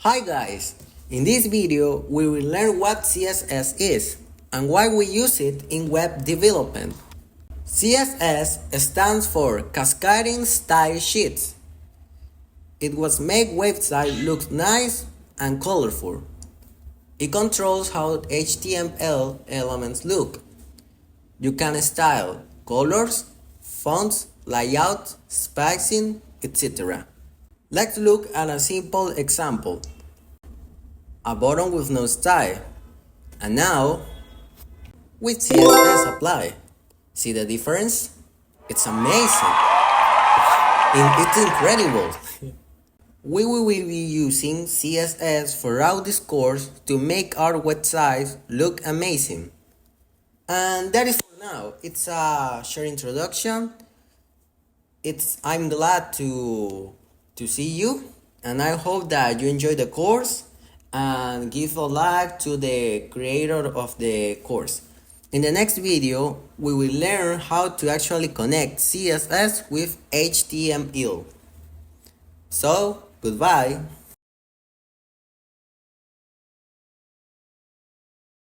Hi guys! In this video, we will learn what CSS is and why we use it in web development. CSS stands for Cascading Style Sheets. It was make website look nice and colorful. It controls how HTML elements look. You can style colors, fonts, layout, spacing, etc. Let's look at a simple example. A button with no style. And now, with CSS apply. See the difference? It's amazing. It's incredible. We will be using CSS throughout this course to make our website look amazing. And that is for now. It's a short introduction. I'm glad to see you, and I hope that you enjoy the course and give a like to the creator of the course. In the next video, we will learn how to actually connect CSS with HTML. So, goodbye.